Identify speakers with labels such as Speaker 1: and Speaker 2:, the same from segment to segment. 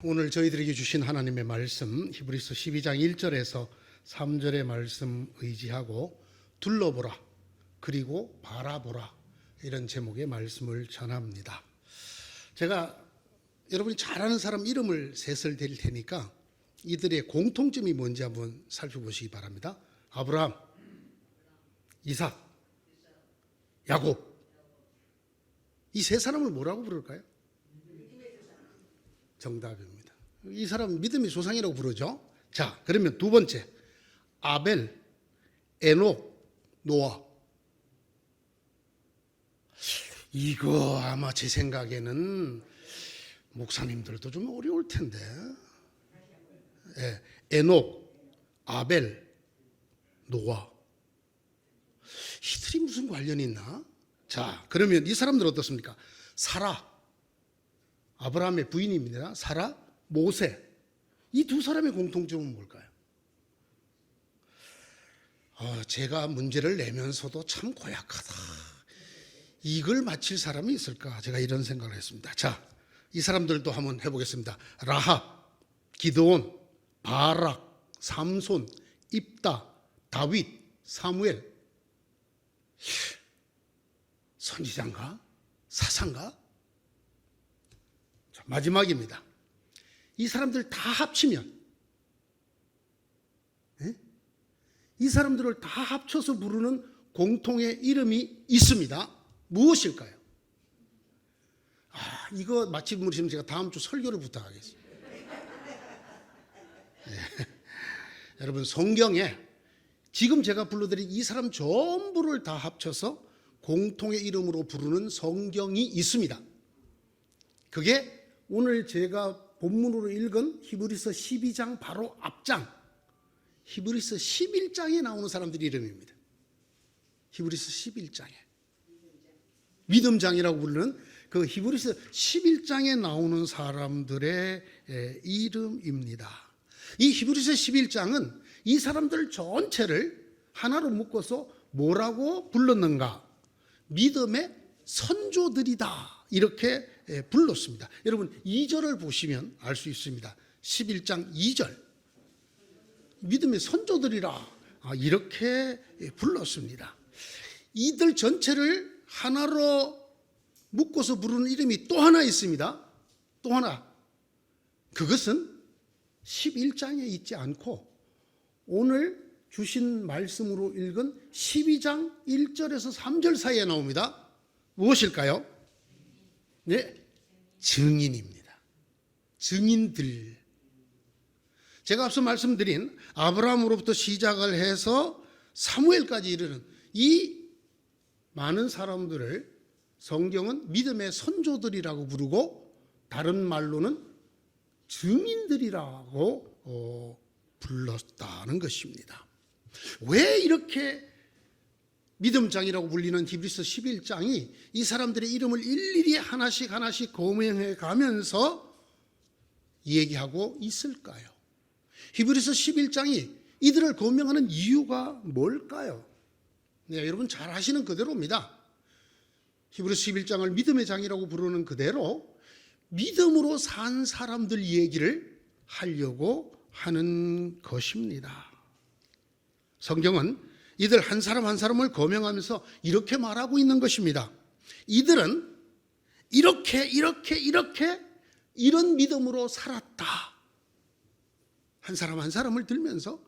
Speaker 1: 오늘 저희들에게 주신 하나님의 말씀 히브리서 12장 1절에서 3절의 말씀 의지하고 둘러보라 그리고 바라보라 이런 제목의 말씀을 전합니다. 제가 여러분이 잘 아는 사람 이름을 셋을 드릴 테니까 이들의 공통점이 뭔지 한번 살펴보시기 바랍니다. 아브라함, 이삭, 야곱. 이 세 사람을 뭐라고 부를까요? 정답입니다. 이 사람 믿음의 조상이라고 부르죠. 자, 그러면 두 번째 아벨, 에녹, 노아. 이거 아마 제 생각에는 목사님들도 좀 어려울 텐데. 에녹, 아벨, 노아. 이들이 무슨 관련이 있나? 자, 그러면 이 사람들 어떻습니까? 사라, 아브라함의 부인입니다. 사라, 모세. 이 두 사람의 공통점은 뭘까요? 제가 문제를 내면서도 참 고약하다. 이걸 맞힐 사람이 있을까? 제가 이런 생각을 했습니다. 자, 이 사람들도 한번 해보겠습니다. 라합, 기드온, 바락, 삼손, 입다, 다윗, 사무엘. 선지자인가? 사사인가? 자, 마지막입니다. 이 사람들 다 합치면, 이 사람들을 다 합쳐서 부르는 공통의 이름이 있습니다. 무엇일까요? 이거 마침 모르시면 제가 다음 주 설교를 부탁하겠습니다. 여러분, 성경에 지금 제가 불러드린 이 사람 전부를 다 합쳐서 공통의 이름으로 부르는 성경이 있습니다. 그게 오늘 제가 본문으로 읽은 히브리서 12장 바로 앞장, 히브리서 11장에 나오는 사람들 이름입니다. 히브리서 11장에 믿음장이라고 부르는 그 히브리서 11장에 나오는 사람들의 이름입니다. 이 히브리서 11장은 이 사람들 전체를 하나로 묶어서 뭐라고 불렀는가? 믿음의 선조들이다 이렇게 불렀습니다. 여러분 2절을 보시면 알 수 있습니다. 11장 2절 믿음의 선조들이라 이렇게 불렀습니다. 이들 전체를 하나로 묶어서 부르는 이름이 또 하나 있습니다. 또 하나. 그것은 11장에 있지 않고 오늘 주신 말씀으로 읽은 12장 1절에서 3절 사이에 나옵니다. 무엇일까요? 네, 증인입니다. 증인들. 제가 앞서 말씀드린 아브라함으로부터 시작을 해서 사무엘까지 이르는 이 많은 사람들을 성경은 믿음의 선조들이라고 부르고 다른 말로는 증인들이라고 불렀다는 것입니다. 왜 이렇게 믿음장이라고 불리는 히브리서 11장이 이 사람들의 이름을 일일이 하나씩 거명해 가면서 얘기하고 있을까요? 히브리서 11장이 이들을 거명하는 이유가 뭘까요? 네, 여러분 잘 아시는 그대로입니다. 히브리서 11장을 믿음의 장이라고 부르는 그대로 믿음으로 산 사람들 얘기를 하려고 하는 것입니다. 성경은 이들 한 사람 한 사람을 거명하면서 이렇게 말하고 있는 것입니다. 이들은 이렇게 이런 믿음으로 살았다. 한 사람 한 사람을 들면서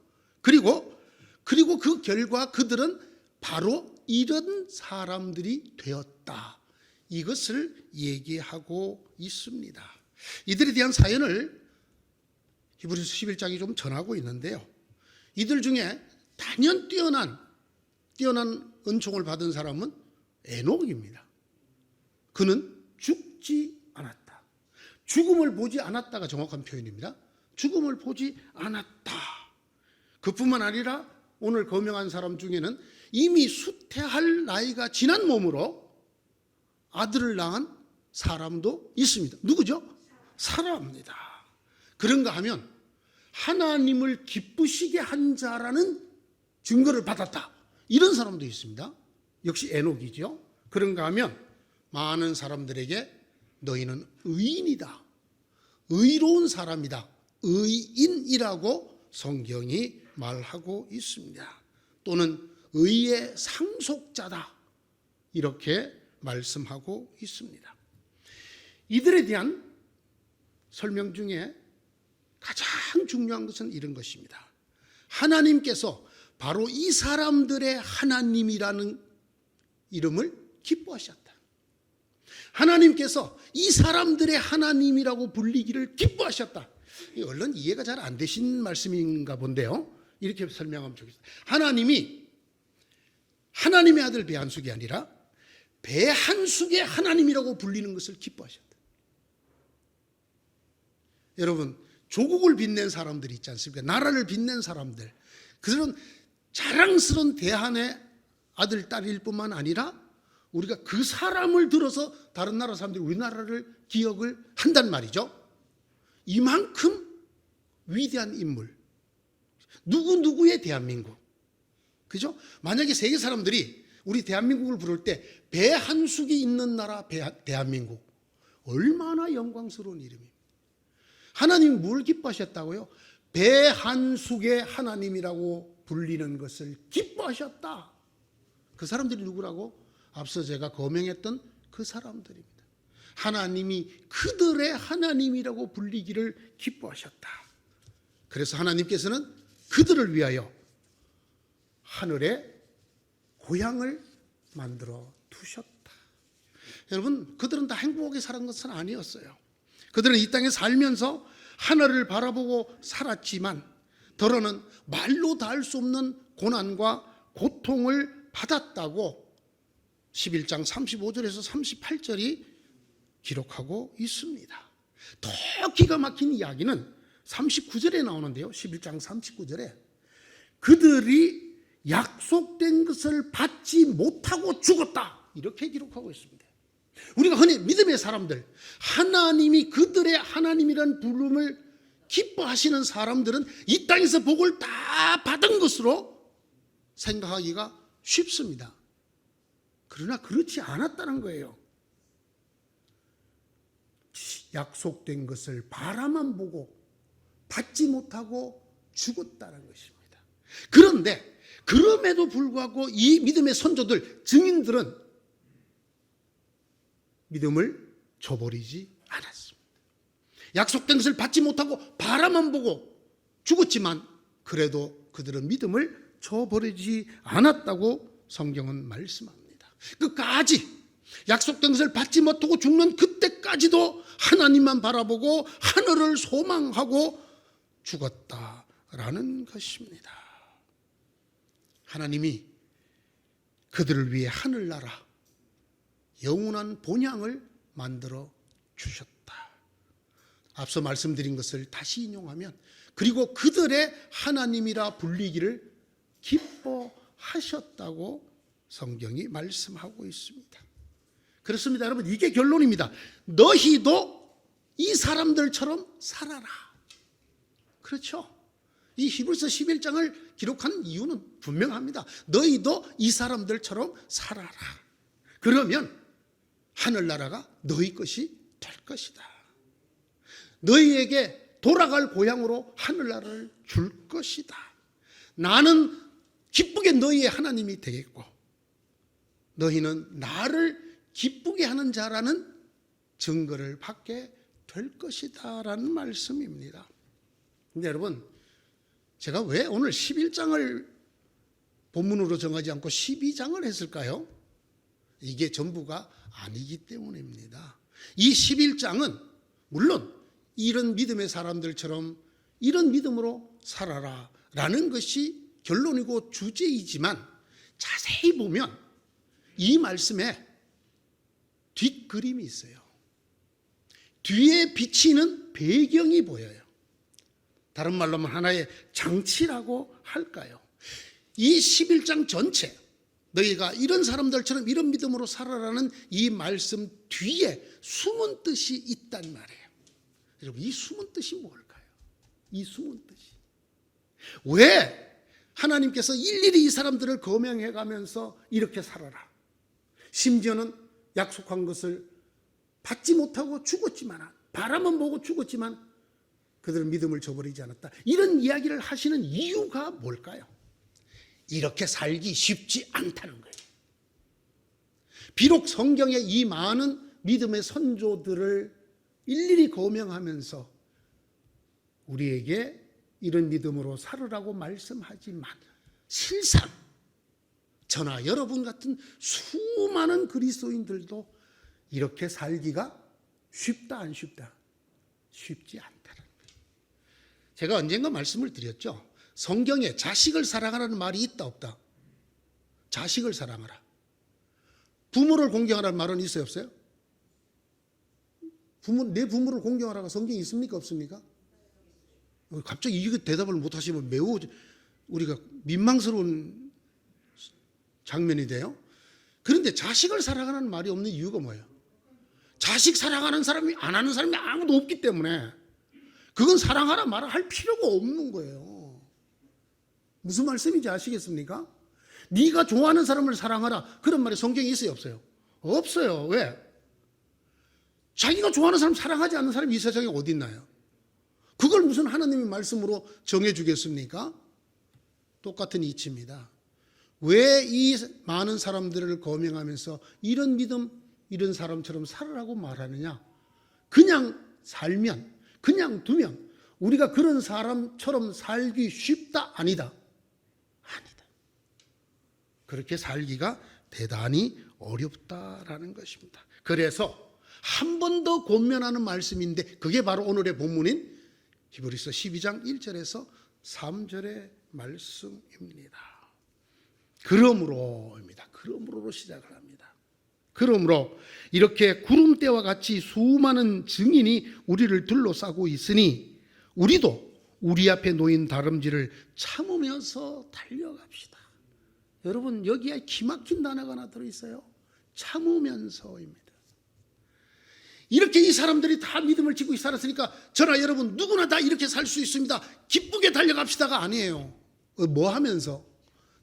Speaker 1: 그리고 그 결과 그들은 바로 이런 사람들이 되었다. 이것을 얘기하고 있습니다. 이들에 대한 사연을 히브리서 11장이 좀 전하고 있는데요. 이들 중에 단연 뛰어난 은총을 받은 사람은 에녹입니다. 그는 죽지 않았다. 죽음을 보지 않았다가 정확한 표현입니다. 죽음을 보지 않았다. 그뿐만 아니라 오늘 거명한 사람 중에는 이미 수태할 나이가 지난 몸으로 아들을 낳은 사람도 있습니다. 누구죠? 사라입니다. 그런가 하면 하나님을 기쁘시게 한 자라는 증거를 받았다. 이런 사람도 있습니다. 역시 에녹이죠. 그런가 하면 많은 사람들에게 너희는 의인이다. 의로운 사람이다, 의인이라고 성경이 말하고 있습니다. 또는 의의 상속자다, 이렇게 말씀하고 있습니다. 이들에 대한 설명 중에 가장 중요한 것은 이런 것입니다. 하나님께서 바로 이 사람들의 하나님이라는 이름을 기뻐하셨다. 하나님께서 이 사람들의 하나님이라고 불리기를 기뻐하셨다. 얼른 이해가 잘 안 되신 말씀인가 본데요. 이렇게 설명하면 좋겠어요. 하나님이 하나님의 아들 배한숙이 아니라 배한숙의 하나님이라고 불리는 것을 기뻐하셨다. 여러분, 조국을 빛낸 사람들이 있지 않습니까? 나라를 빛낸 사람들, 그들은 자랑스러운 대한의 아들, 딸일 뿐만 아니라 우리가 그 사람을 들어서 다른 나라 사람들이 우리나라를 기억을 한단 말이죠. 이만큼 위대한 인물, 누구누구의 대한민국, 그죠? 만약에 세계 사람들이 우리 대한민국을 부를 때 배한숙이 있는 나라 대한민국, 얼마나 영광스러운 이름입니다. 하나님이 뭘 기뻐하셨다고요? 배한숙의 하나님이라고 불리는 것을 기뻐하셨다. 그 사람들이 누구라고? 앞서 제가 거명했던 그 사람들입니다. 하나님이 그들의 하나님이라고 불리기를 기뻐하셨다. 그래서 하나님께서는 그들을 위하여 하늘에 고향을 만들어 두셨다. 여러분, 그들은 다 행복하게 살은 것은 아니었어요. 그들은 이 땅에 살면서 하늘을 바라보고 살았지만 더러는 말로 다 할 수 없는 고난과 고통을 받았다고 11장 35절에서 38절이 기록하고 있습니다. 더 기가 막힌 이야기는 39절에 나오는데요. 11장 39절에 그들이 약속된 것을 받지 못하고 죽었다, 이렇게 기록하고 있습니다. 우리가 흔히 믿음의 사람들, 하나님이 그들의 하나님이라는 부름을 기뻐하시는 사람들은 이 땅에서 복을 다 받은 것으로 생각하기가 쉽습니다. 그러나 그렇지 않았다는 거예요. 약속된 것을 바라만 보고 받지 못하고 죽었다는 것입니다. 그런데 그럼에도 불구하고 이 믿음의 선조들, 증인들은 믿음을 저버리지 않았습니다. 약속된 것을 받지 못하고 바라만 보고 죽었지만 그래도 그들은 믿음을 저버리지 않았다고 성경은 말씀합니다. 끝까지 약속된 것을 받지 못하고 죽는 그때까지도 하나님만 바라보고 하늘을 소망하고 죽었다라는 것입니다. 하나님이 그들을 위해 하늘나라, 영원한 본향을 만들어 주셨다. 앞서 말씀드린 것을 다시 인용하면, 그리고 그들의 하나님이라 불리기를 기뻐하셨다고 성경이 말씀하고 있습니다. 그렇습니다, 여러분. 이게 결론입니다. 너희도 이 사람들처럼 살아라. 그렇죠? 이 히브리서 11장을 기록한 이유는 분명합니다. 너희도 이 사람들처럼 살아라. 그러면 하늘나라가 너희 것이 될 것이다. 너희에게 돌아갈 고향으로 하늘나라를 줄 것이다. 나는 기쁘게 너희의 하나님이 되겠고 너희는 나를 기쁘게 하는 자라는 증거를 받게 될 것이다 라는 말씀입니다. 근데 여러분, 제가 왜 오늘 11장을 본문으로 정하지 않고 12장을 했을까요? 이게 전부가 아니기 때문입니다. 이 11장은 물론 이런 믿음의 사람들처럼 이런 믿음으로 살아라 라는 것이 결론이고 주제이지만 자세히 보면 이 말씀에 뒷그림이 있어요. 뒤에 비치는 배경이 보여요. 다른 말로 하면 하나의 장치라고 할까요? 이 11장 전체, 너희가 이런 사람들처럼 이런 믿음으로 살아라는 이 말씀 뒤에 숨은 뜻이 있단 말이에요. 여러분, 이 숨은 뜻이 뭘까요? 이 숨은 뜻이 왜 하나님께서 일일이 이 사람들을 거명해 가면서 이렇게 살아라, 심지어는 약속한 것을 받지 못하고 죽었지만 바라만 보고 죽었지만 그들은 믿음을 저버리지 않았다. 이런 이야기를 하시는 이유가 뭘까요? 이렇게 살기 쉽지 않다는 거예요. 비록 성경에 이 많은 믿음의 선조들을 일일이 거명하면서 우리에게 이런 믿음으로 살으라고 말씀하지만 실상 저나 여러분 같은 수많은 그리스도인들도 이렇게 살기가 쉽다 안 쉽다? 쉽지 않다는 거예요. 제가 언젠가 말씀을 드렸죠. 성경에 자식을 사랑하라는 말이 있다 없다? 자식을 사랑하라. 부모를 공경하라는 말은 있어요 없어요? 내 부모를 공경하라가 성경에 있습니까 없습니까? 갑자기 이게 대답을 못하시면 매우 우리가 민망스러운 장면이 돼요. 그런데 자식을 사랑하라는 말이 없는 이유가 뭐예요? 자식 사랑하는 사람이 안 하는 사람이 아무도 없기 때문에 그건 사랑하라 말을 할 필요가 없는 거예요. 무슨 말씀인지 아시겠습니까? 네가 좋아하는 사람을 사랑하라 그런 말이 성경에 있어요 없어요? 없어요. 왜? 자기가 좋아하는 사람 사랑하지 않는 사람이 이 세상에 어디 있나요? 그걸 무슨 하나님의 말씀으로 정해주겠습니까? 똑같은 이치입니다. 왜 이 많은 사람들을 거명하면서 이런 믿음, 이런 사람처럼 살으라고 말하느냐? 그냥 살면, 그냥 두면 우리가 그런 사람처럼 살기 쉽다? 아니다? 아니다. 그렇게 살기가 대단히 어렵다라는 것입니다. 그래서 한 번 더 권면하는 말씀인데 그게 바로 오늘의 본문인 히브리서 12장 1절에서 3절의 말씀입니다. 그러므로입니다. 그러므로로 시작을 합니다. 그러므로 이렇게 구름대와 같이 수많은 증인이 우리를 둘러싸고 있으니 우리도 우리 앞에 놓인 다름질을 참으면서 달려갑시다. 여러분 여기에 기막힌 단어가 하나 들어있어요. 참으면서입니다. 이렇게 이 사람들이 다 믿음을 지고 살았으니까 저나 여러분 누구나 다 이렇게 살 수 있습니다. 기쁘게 달려갑시다가 아니에요. 뭐 하면서?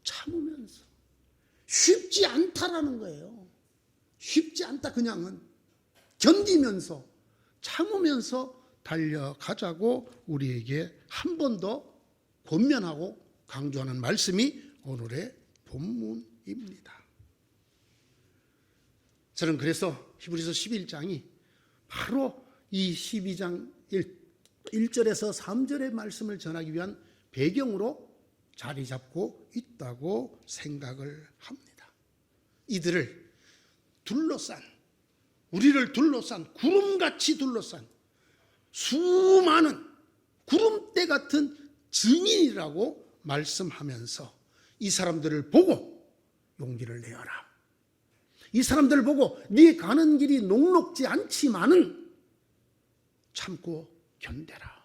Speaker 1: 참으면서. 쉽지 않다라는 거예요. 쉽지 않다 그냥은. 견디면서 참으면서 달려가자고 우리에게 한 번 더 권면하고 강조하는 말씀이 오늘의 본문입니다. 저는 그래서 히브리서 11장이 바로 이 12장 1절에서 3절의 말씀을 전하기 위한 배경으로 자리 잡고 있다고 생각을 합니다. 이들을 둘러싼, 우리를 둘러싼, 구름같이 둘러싼 수많은 구름대 같은 증인이라고 말씀하면서 이 사람들을 보고 용기를 내어라. 이 사람들을 보고 네 가는 길이 녹록지 않지만은 참고 견뎌라.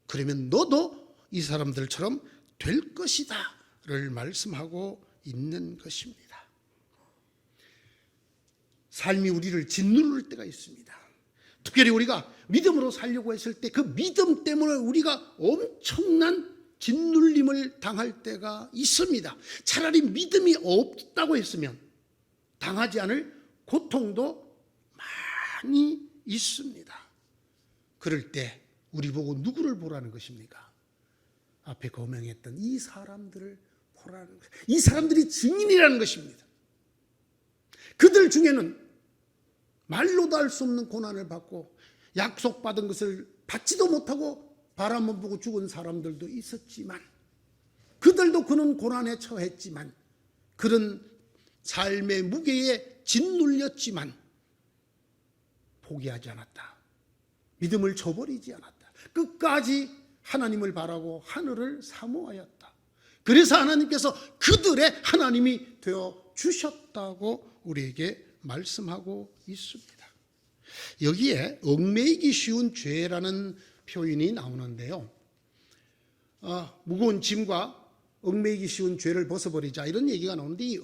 Speaker 1: 그러면 너도 이 사람들처럼 될 것이다를 말씀하고 있는 것입니다. 삶이 우리를 짓누를 때가 있습니다. 특별히 우리가 믿음으로 살려고 했을 때 그 믿음 때문에 우리가 엄청난 짓눌림을 당할 때가 있습니다. 차라리 믿음이 없다고 했으면 당하지 않을 고통도 많이 있습니다. 그럴 때 우리 보고 누구를 보라는 것입니까? 앞에 거명했던 이 사람들을 보라는 것. 이 사람들이 증인이라는 것입니다. 그들 중에는 말로도 할 수 없는 고난을 받고 약속받은 것을 받지도 못하고 바라만 보고 죽은 사람들도 있었지만 그들도 그런 고난에 처했지만 그런 삶의 무게에 짓눌렸지만 포기하지 않았다. 믿음을 저버리지 않았다. 끝까지 하나님을 바라고 하늘을 사모하였다. 그래서 하나님께서 그들의 하나님이 되어 주셨다고 우리에게 말씀하고 있습니다. 여기에 얽매이기 쉬운 죄라는 표현이 나오는데요. 무거운 짐과 얽매이기 쉬운 죄를 벗어버리자 이런 얘기가 나오는데 이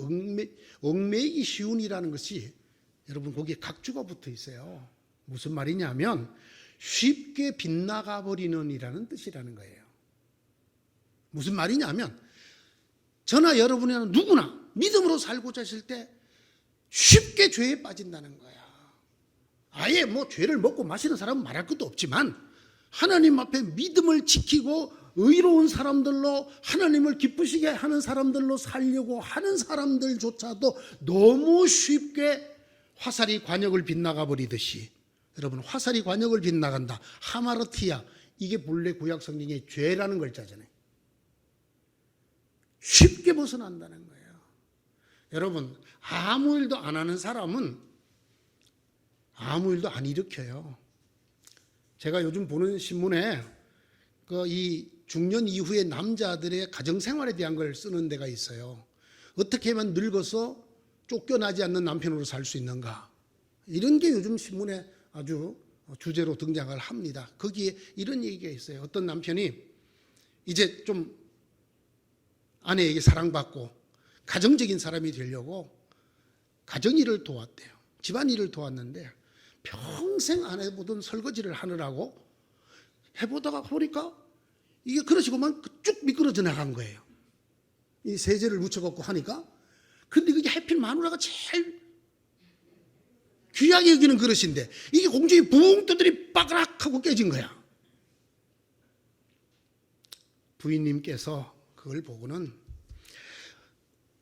Speaker 1: 얽매이기 쉬운이라는 것이 여러분 거기에 각주가 붙어 있어요. 무슨 말이냐면 쉽게 빗나가 버리는 이라는 뜻이라는 거예요. 무슨 말이냐면 저나 여러분이나 누구나 믿음으로 살고자 하실 때 쉽게 죄에 빠진다는 거야. 아예 뭐 죄를 먹고 마시는 사람은 말할 것도 없지만 하나님 앞에 믿음을 지키고 의로운 사람들로 하나님을 기쁘시게 하는 사람들로 살려고 하는 사람들조차도 너무 쉽게 화살이 관역을 빗나가 버리듯이, 여러분, 화살이 관역을 빗나간다, 하마르티아, 이게 본래 구약 성경의 죄라는 글자잖아요. 쉽게 벗어난다는 거예요. 여러분, 아무 일도 안 하는 사람은 아무 일도 안 일으켜요. 제가 요즘 보는 신문에 이 중년 이후의 남자들의 가정생활에 대한 걸 쓰는 데가 있어요. 어떻게 하면 늙어서 쫓겨나지 않는 남편으로 살 수 있는가, 이런 게 요즘 신문에 아주 주제로 등장을 합니다. 거기에 이런 얘기가 있어요. 어떤 남편이 이제 좀 아내에게 사랑받고 가정적인 사람이 되려고 가정일을 도왔대요. 집안일을 도왔는데 평생 안 해보던 설거지를 하느라고 해보다가 보니까 이게 그릇이고만 쭉 미끄러져 나간 거예요. 이 세제를 묻혀갖고 하니까. 근데 그게 하필 마누라가 제일 귀하게 여기는 그릇인데 이게 공중에 붕 떠들이 빠그락 하고 깨진 거야. 부인님께서 그걸 보고는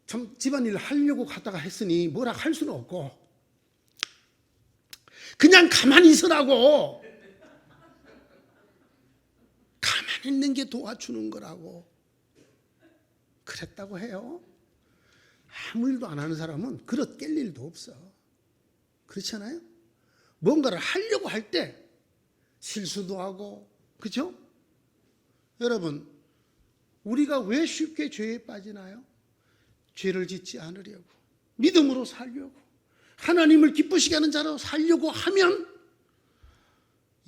Speaker 1: 참 집안일을 하려고 갔다가 했으니 뭐라 할 수는 없고 그냥 가만히 있으라고, 가만히 있는 게 도와주는 거라고 그랬다고 해요. 아무 일도 안 하는 사람은 그릇 깰 일도 없어. 그렇잖아요? 뭔가를 하려고 할 때 실수도 하고, 그렇죠? 여러분, 우리가 왜 쉽게 죄에 빠지나요? 죄를 짓지 않으려고, 믿음으로 살려고, 하나님을 기쁘시게 하는 자로 살려고 하면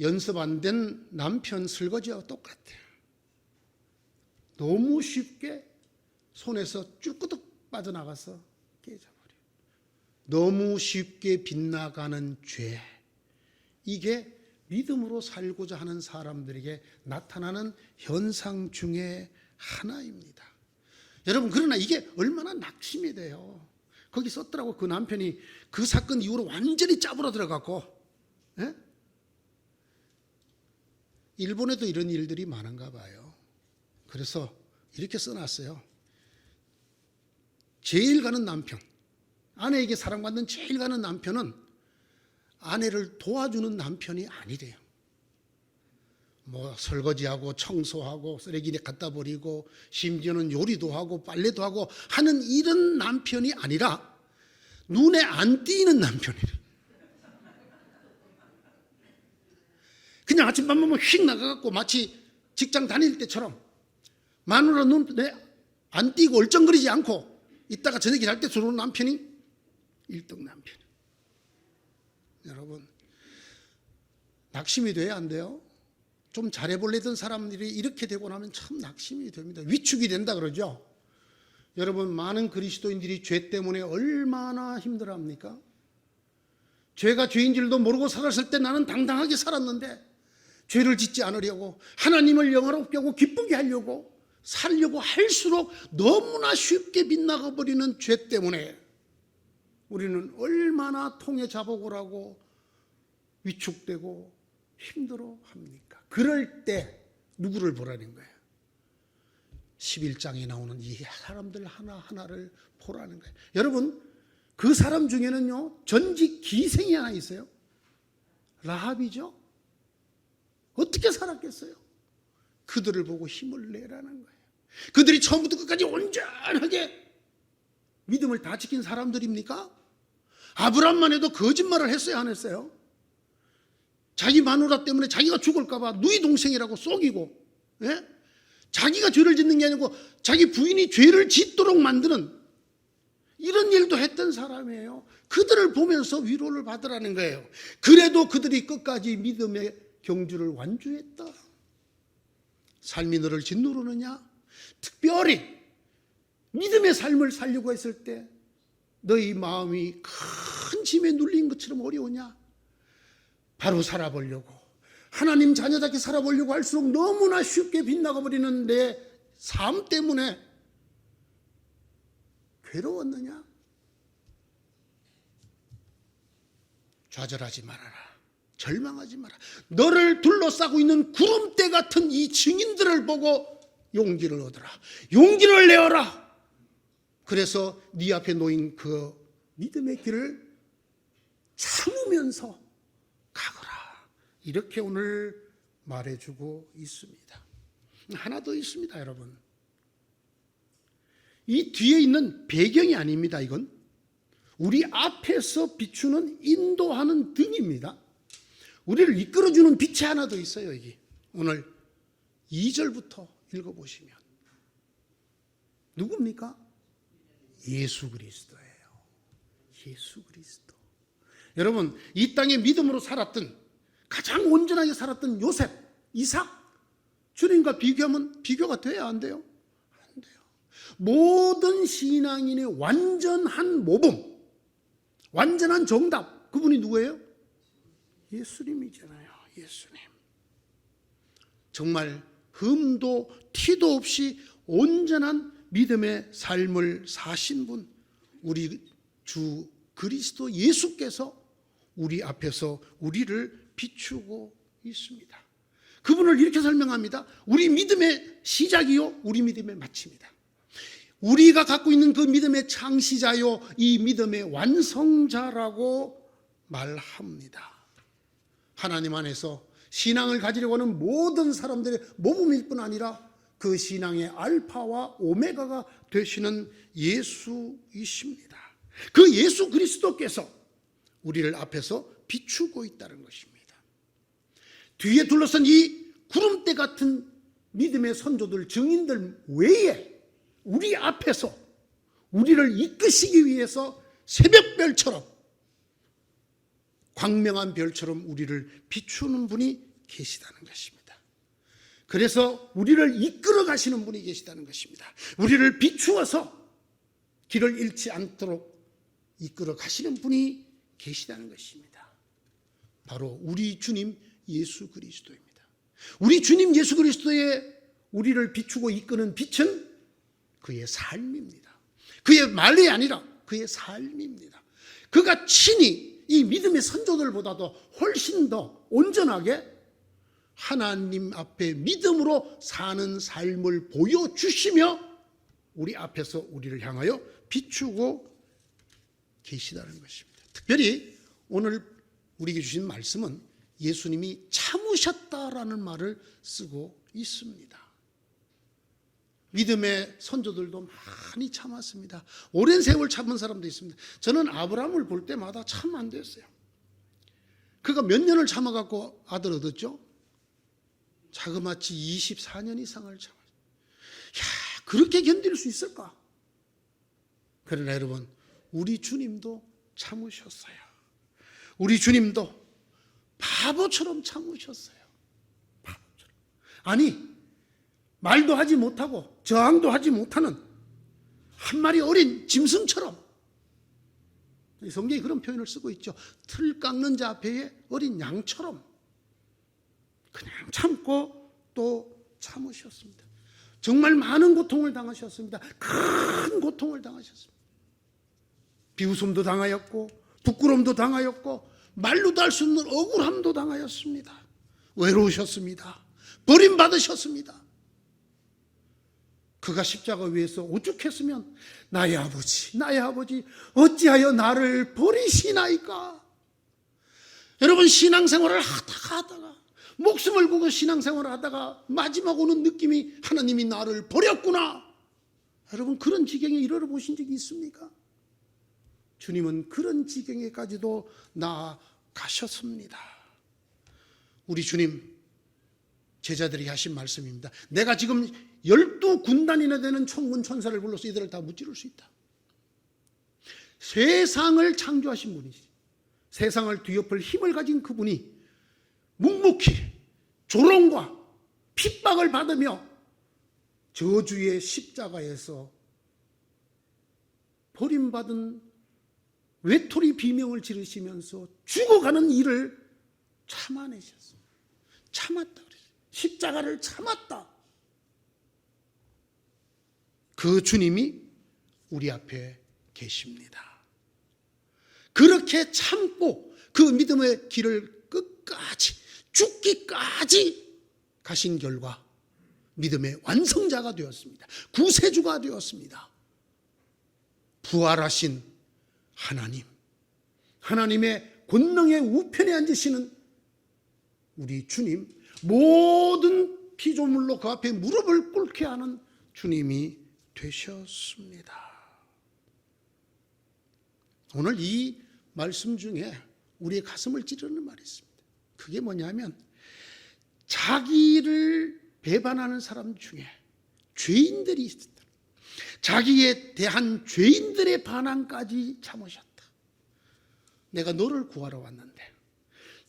Speaker 1: 연습 안 된 남편 설거지와 똑같아요. 너무 쉽게 손에서 쭈꾸덕 빠져나가서 깨져버려요. 너무 쉽게 빗나가는 죄, 이게 믿음으로 살고자 하는 사람들에게 나타나는 현상 중에 하나입니다. 여러분, 그러나 이게 얼마나 낙심이 돼요. 거기 썼더라고. 그 남편이 그 사건 이후로 완전히 짜부러 들어갔고, 예? 일본에도 이런 일들이 많은가 봐요. 그래서 이렇게 써놨어요. 제일 가는 남편, 아내에게 사랑받는 제일 가는 남편은 아내를 도와주는 남편이 아니래요. 뭐 설거지하고 청소하고 쓰레기 갖다 버리고 심지어는 요리도 하고 빨래도 하고 하는 이런 남편이 아니라 눈에 안 띄는 남편이래. 그냥 아침밥만 먹으면 휙 나가갖고 마치 직장 다닐 때처럼 마누라 눈에 안 띄고 얼쩡거리지 않고 이따가 저녁에 잘 때 들어오는 남편이 1등 남편. 여러분, 낙심이 돼야 안 돼요? 좀 잘해보려던 사람들이 이렇게 되고 나면 참 낙심이 됩니다. 위축이 된다 그러죠. 여러분, 많은 그리스도인들이 죄 때문에 얼마나 힘들어합니까? 죄가 죄인 줄도 모르고 살았을 때 나는 당당하게 살았는데 죄를 짓지 않으려고, 하나님을 영화롭게 하고 기쁘게 하려고 살려고 할수록 너무나 쉽게 빗나가 버리는 죄 때문에 우리는 얼마나 통해 자복을 하고 위축되고 힘들어합니까? 그럴 때 누구를 보라는 거예요? 11장에 나오는 이 사람들 하나하나를 보라는 거예요. 여러분, 그 사람 중에는요, 전직 기생이 하나 있어요. 라합이죠. 어떻게 살았겠어요? 그들을 보고 힘을 내라는 거예요. 그들이 처음부터 끝까지 온전하게 믿음을 다 지킨 사람들입니까? 아브라함만 해도 거짓말을 했어요, 안 했어요? 자기 마누라 때문에 자기가 죽을까 봐 누이 동생이라고 속이고, 예? 자기가 죄를 짓는 게 아니고 자기 부인이 죄를 짓도록 만드는 이런 일도 했던 사람이에요. 그들을 보면서 위로를 받으라는 거예요. 그래도 그들이 끝까지 믿음의 경주를 완주했다. 삶이 너를 짓누르느냐? 특별히 믿음의 삶을 살려고 했을 때 너희 마음이 큰 짐에 눌린 것처럼 어려우냐? 바로 살아보려고, 하나님 자녀답게 살아보려고 할수록 너무나 쉽게 빗나가 버리는 내 삶 때문에 괴로웠느냐? 좌절하지 말아라. 절망하지 마라. 너를 둘러싸고 있는 구름대 같은 이 증인들을 보고 용기를 얻어라. 용기를 내어라. 그래서 네 앞에 놓인 그 믿음의 길을 참으면서 가거라. 이렇게 오늘 말해주고 있습니다. 하나 더 있습니다, 여러분. 이 뒤에 있는 배경이 아닙니다. 이건 우리 앞에서 비추는 인도하는 등입니다. 우리를 이끌어주는 빛이 하나 더 있어요. 여기 오늘 2절부터 읽어보시면 누굽니까? 예수 그리스도예요. 예수 그리스도. 여러분, 이 땅에 믿음으로 살았던, 가장 온전하게 살았던 요셉, 이삭, 주님과 비교하면 비교가 돼야 안 돼요? 안 돼요. 모든 신앙인의 완전한 모범, 완전한 정답, 그분이 누구예요? 예수님이잖아요. 예수님. 정말 흠도 티도 없이 온전한 믿음의 삶을 사신 분, 우리 주 그리스도 예수께서 우리 앞에서 우리를 비추고 있습니다. 그분을 이렇게 설명합니다. 우리 믿음의 시작이요, 우리 믿음의 마침이다. 우리가 갖고 있는 그 믿음의 창시자요, 이 믿음의 완성자라고 말합니다. 하나님 안에서 신앙을 가지려고 하는 모든 사람들의 모범일 뿐 아니라 그 신앙의 알파와 오메가가 되시는 예수이십니다. 그 예수 그리스도께서 우리를 앞에서 비추고 있다는 것입니다. 뒤에 둘러싼 이 구름대 같은 믿음의 선조들, 증인들 외에 우리 앞에서 우리를 이끄시기 위해서 새벽별처럼, 광명한 별처럼 우리를 비추는 분이 계시다는 것입니다. 그래서 우리를 이끌어 가시는 분이 계시다는 것입니다. 우리를 비추어서 길을 잃지 않도록 이끌어 가시는 분이 계시다는 것입니다. 바로 우리 주님 예수 그리스도입니다. 우리 주님 예수 그리스도의 우리를 비추고 이끄는 빛은 그의 삶입니다. 그의 말이 아니라 그의 삶입니다. 그가 친히 이 믿음의 선조들보다도 훨씬 더 온전하게 하나님 앞에 믿음으로 사는 삶을 보여주시며 우리 앞에서 우리를 향하여 비추고 계시다는 것입니다. 특별히 오늘 우리에게 주신 말씀은 예수님이 참으셨다라는 말을 쓰고 있습니다. 믿음의 선조들도 많이 참았습니다. 오랜 세월 참은 사람도 있습니다. 저는 아브라함을 볼 때마다 참 안 됐어요. 그가 몇 년을 참아갖고 아들 얻었죠? 자그마치 24년 이상을 참았어요. 야, 그렇게 견딜 수 있을까? 그러나 여러분, 우리 주님도 참으셨어요. 우리 주님도 바보처럼 참으셨어요. 바보처럼. 아니, 말도 하지 못하고 저항도 하지 못하는 한 마리 어린 짐승처럼, 성경이 그런 표현을 쓰고 있죠. 틀 깎는 자 앞에 어린 양처럼 그냥 참고 또 참으셨습니다. 정말 많은 고통을 당하셨습니다. 큰 고통을 당하셨습니다. 비웃음도 당하였고 부끄러움도 당하였고 말로도 할 수 없는 억울함도 당하였습니다. 외로우셨습니다. 버림받으셨습니다. 그가 십자가 위에서 오죽했으면 나의 아버지 어찌하여 나를 버리시나이까. 여러분, 신앙생활을 하다가 목숨을 걸고 신앙생활을 하다가 마지막 오는 느낌이 하나님이 나를 버렸구나. 여러분, 그런 지경에 이르러 보신 적이 있습니까? 주님은 그런 지경에까지도 나아가셨습니다. 우리 주님 제자들이 하신 말씀입니다. 내가 지금 12군단이나 되는 천군 천사를 불러서 이들을 다 무찌를 수 있다. 세상을 창조하신 분이시, 세상을 뒤엎을 힘을 가진 그분이 묵묵히 조롱과 핍박을 받으며 저주의 십자가에서 버림받은 외톨이 비명을 지르시면서 죽어가는 일을 참아내셨습니다. 참았다 그랬어요. 십자가를 참았다. 그 주님이 우리 앞에 계십니다. 그렇게 참고 그 믿음의 길을 끝까지 죽기까지 가신 결과 믿음의 완성자가 되었습니다. 구세주가 되었습니다. 부활하신 하나님, 하나님의 권능의 우편에 앉으시는 우리 주님, 모든 피조물로 그 앞에 무릎을 꿇게 하는 주님이 되셨습니다. 오늘 이 말씀 중에 우리의 가슴을 찌르는 말이 있습니다. 그게 뭐냐면 자기를 배반하는 사람 중에 죄인들이 있었다. 자기에 대한 죄인들의 반항까지 참으셨다. 내가 너를 구하러 왔는데,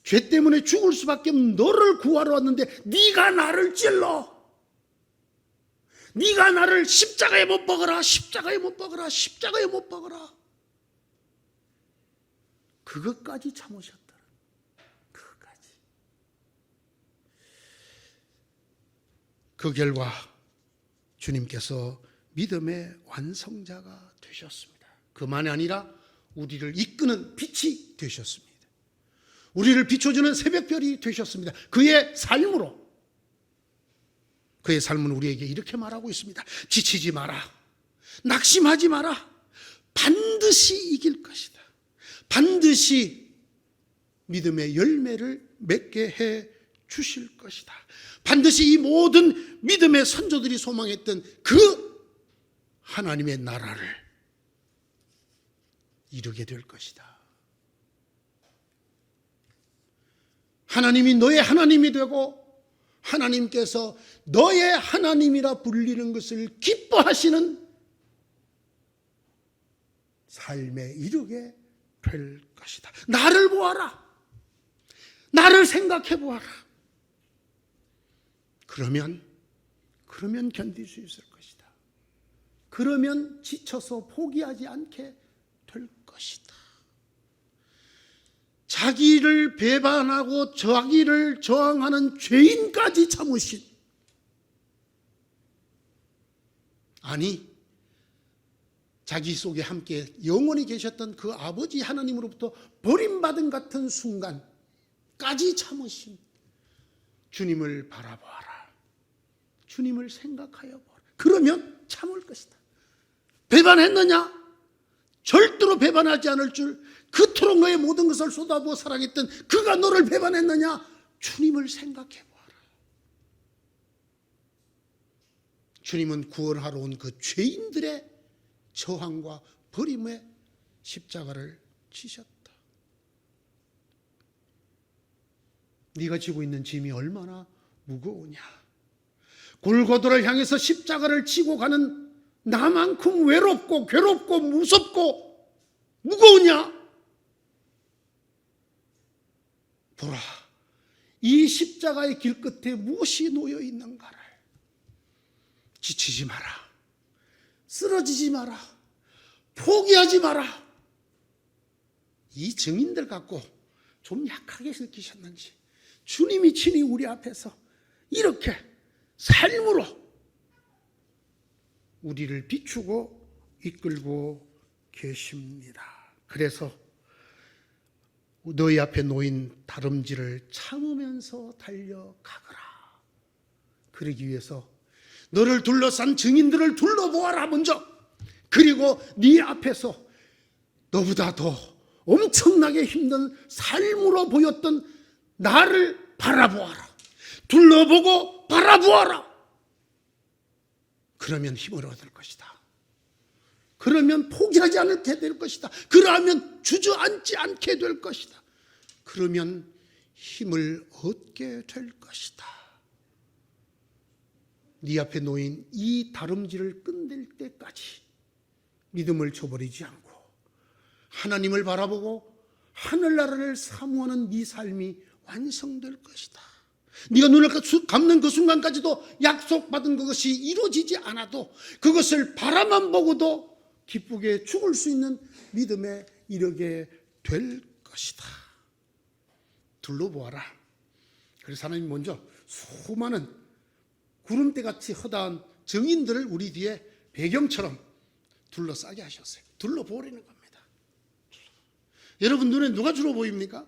Speaker 1: 죄 때문에 죽을 수밖에 없는 너를 구하러 왔는데 네가 나를 찔러, 네가 나를 십자가에 못 박아라, 십자가에 못 박아라, 십자가에 못 박아라. 그것까지 참으셨다. 그것까지. 그 결과 주님께서 믿음의 완성자가 되셨습니다. 그만이 아니라 우리를 이끄는 빛이 되셨습니다. 우리를 비춰주는 새벽별이 되셨습니다. 그의 삶으로, 그의 삶은 우리에게 이렇게 말하고 있습니다. 지치지 마라, 낙심하지 마라, 반드시 이길 것이다. 반드시 믿음의 열매를 맺게 해 주실 것이다. 반드시 이 모든 믿음의 선조들이 소망했던 그 하나님의 나라를 이루게 될 것이다. 하나님이 너의 하나님이 되고 하나님께서 너의 하나님이라 불리는 것을 기뻐하시는 삶에 이르게 될 것이다. 나를 보아라. 나를 생각해 보아라. 그러면 견딜 수 있을 것이다. 그러면 지쳐서 포기하지 않게 될 것이다. 자기를 배반하고 자기를 저항하는 죄인까지 참으신, 아니 자기 속에 함께 영원히 계셨던 그 아버지 하나님으로부터 버림받은 같은 순간까지 참으신 주님을 바라보아라. 주님을 생각하여 보아라. 그러면 참을 것이다. 배반했느냐? 절대로 배반하지 않을 줄, 그토록 너의 모든 것을 쏟아부어 사랑했던 그가 너를 배반했느냐? 주님을 생각해 보아라. 주님은 구원하러 온 그 죄인들의 저항과 버림의 십자가를 지셨다. 네가 지고 있는 짐이 얼마나 무거우냐? 골고다를 향해서 십자가를 지고 가는 나만큼 외롭고 괴롭고 무섭고 무거우냐? 보라, 이 십자가의 길 끝에 무엇이 놓여 있는가를. 지치지 마라, 쓰러지지 마라, 포기하지 마라. 이 증인들 갖고 좀 약하게 느끼셨는지 주님이 친히 우리 앞에서 이렇게 삶으로 우리를 비추고 이끌고 계십니다. 그래서 너희 앞에 놓인 다름질을 참으면서 달려가거라. 그러기 위해서 너를 둘러싼 증인들을 둘러보아라 먼저. 그리고 네 앞에서 너보다 더 엄청나게 힘든 삶으로 보였던 나를 바라보아라. 둘러보고 바라보아라. 그러면 힘을 얻을 것이다. 그러면 포기하지 않게 될 것이다. 그러면 주저앉지 않게 될 것이다. 그러면 힘을 얻게 될 것이다. 네 앞에 놓인 이 다름질을 끝낼 때까지 믿음을 저버리지 않고 하나님을 바라보고 하늘나라를 사모하는 네 삶이 완성될 것이다. 네가 눈을 감는 그 순간까지도 약속받은 그것이 이루어지지 않아도 그것을 바라만 보고도 기쁘게 죽을 수 있는 믿음에 이르게 될 것이다. 둘러보아라. 그래서 하나님 먼저 수많은 구름대같이 허다한 증인들을 우리 뒤에 배경처럼 둘러싸게 하셨어요. 둘러보라는 겁니다. 여러분 눈에 누가 주로 보입니까?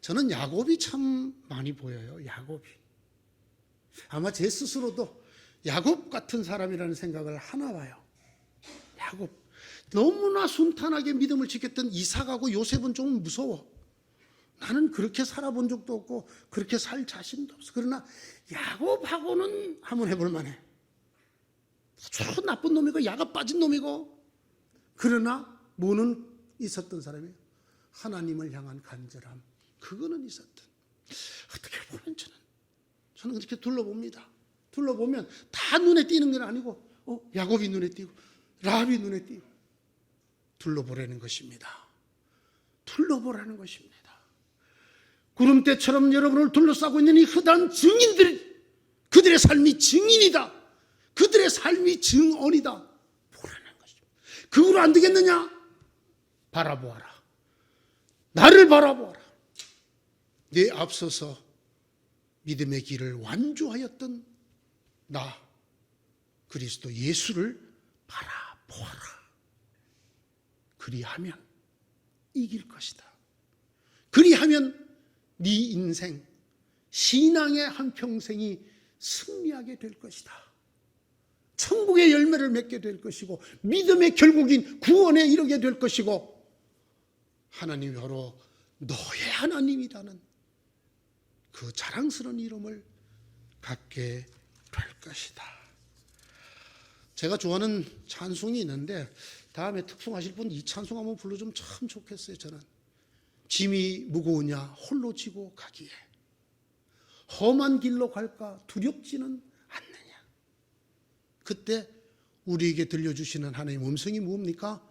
Speaker 1: 저는 야곱이 참 많이 보여요. 야곱이. 아마 제 스스로도 야곱 같은 사람이라는 생각을 하나 봐요. 야곱. 너무나 순탄하게 믿음을 지켰던 이삭하고 요셉은 좀 무서워. 나는 그렇게 살아본 적도 없고 그렇게 살 자신도 없어. 그러나 야곱하고는 한번 해볼 만해. 아주 나쁜 놈이고 야가 빠진 놈이고, 그러나 뭐는 있었던 사람이에요. 하나님을 향한 간절함, 그거는 있었던. 어떻게 보면 저는 그렇게 둘러봅니다. 둘러보면 다 눈에 띄는 건 아니고 야곱이 눈에 띄고 라합이 눈에 띄고 둘러보라는 것입니다. 둘러보라는 것입니다. 구름대처럼 여러분을 둘러싸고 있는 이 허다한 증인들, 그들의 삶이 증인이다. 그들의 삶이 증언이다. 보라는 것입니다. 그거로 안 되겠느냐? 바라보아라. 나를 바라보아라. 내 앞서서 믿음의 길을 완주하였던 나 그리스도 예수를 바라보아라. 그리하면 이길 것이다. 그리하면 네 인생, 신앙의 한평생이 승리하게 될 것이다. 천국의 열매를 맺게 될 것이고 믿음의 결국인 구원에 이르게 될 것이고 하나님이 바로 너의 하나님이라는 그 자랑스러운 이름을 갖게 될 것이다. 제가 좋아하는 찬송이 있는데 다음에 특송하실 분 이 찬송 한번 불러주면 참 좋겠어요. 저는 짐이 무거우냐 홀로 지고 가기에 험한 길로 갈까 두렵지는 않느냐. 그때 우리에게 들려주시는 하나님의 음성이 뭡니까?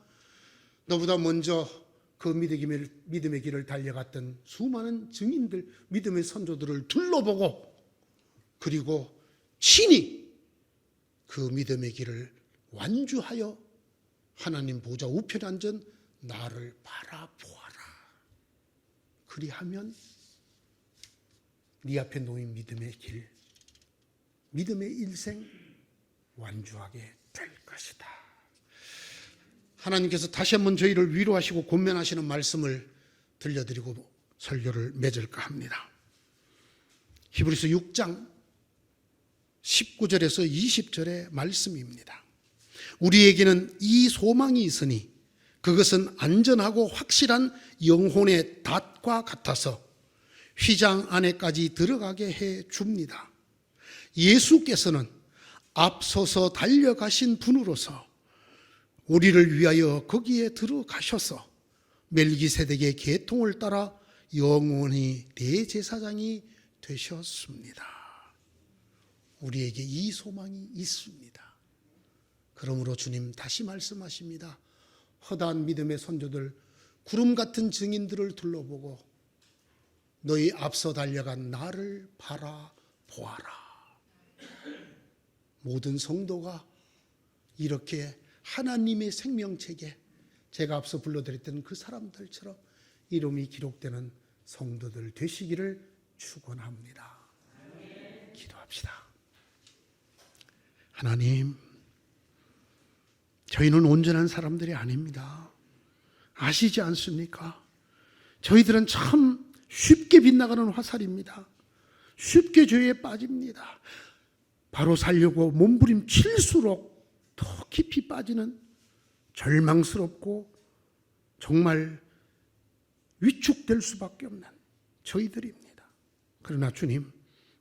Speaker 1: 너보다 먼저 그 믿음의 길을 달려갔던 수많은 증인들, 믿음의 선조들을 둘러보고 그리고 친히 그 믿음의 길을 완주하여 하나님 보좌 우편에 앉은 나를 바라보아라. 그리하면 네 앞에 놓인 믿음의 길, 믿음의 일생 완주하게 될 것이다. 하나님께서 다시 한번 저희를 위로하시고 권면하시는 말씀을 들려드리고 설교를 맺을까 합니다. 히브리서 6장 19절에서 20절의 말씀입니다. 우리에게는 이 소망이 있으니 그것은 안전하고 확실한 영혼의 닷과 같아서 휘장 안에까지 들어가게 해 줍니다. 예수께서는 앞서서 달려가신 분으로서 우리를 위하여 거기에 들어가셔서 멜기세덱의 계통을 따라 영원히 대제사장이 되셨습니다. 우리에게 이 소망이 있습니다. 그러므로 주님 다시 말씀하십니다. 허다한 믿음의 선조들, 구름 같은 증인들을 둘러보고 너희 앞서 달려간 나를 바라보아라. 모든 성도가 이렇게 하나님의 생명책에 제가 앞서 불러드렸던 그 사람들처럼 이름이 기록되는 성도들 되시기를 축원합니다. 기도합시다. 하나님, 저희는 온전한 사람들이 아닙니다. 아시지 않습니까? 저희들은 참 쉽게 빗나가는 화살입니다. 쉽게 죄에 빠집니다. 바로 살려고 몸부림칠수록 더 깊이 빠지는 절망스럽고 정말 위축될 수밖에 없는 저희들입니다. 그러나 주님,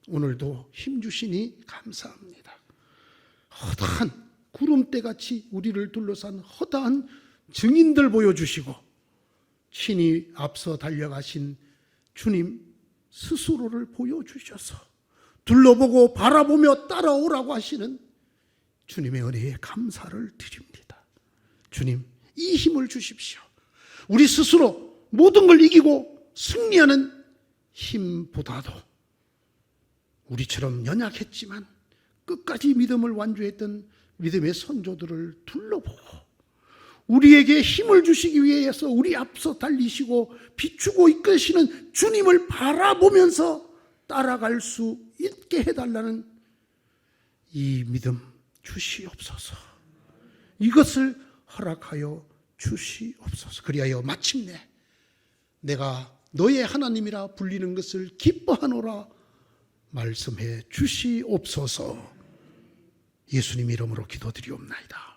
Speaker 1: 오늘도 힘주시니 감사합니다. 허다한 구름대같이 우리를 둘러싼 허다한 증인들 보여주시고 친히 앞서 달려가신 주님 스스로를 보여주셔서 둘러보고 바라보며 따라오라고 하시는 주님의 은혜에 감사를 드립니다. 주님, 이 힘을 주십시오. 우리 스스로 모든 걸 이기고 승리하는 힘보다도 우리처럼 연약했지만 끝까지 믿음을 완주했던 믿음의 선조들을 둘러보고 우리에게 힘을 주시기 위해서 우리 앞서 달리시고 비추고 이끄시는 주님을 바라보면서 따라갈 수 있게 해달라는 이 믿음 주시옵소서. 이것을 허락하여 주시옵소서. 그리하여 마침내 내가 너의 하나님이라 불리는 것을 기뻐하노라 말씀해 주시옵소서. 예수님 이름으로 기도드리옵나이다.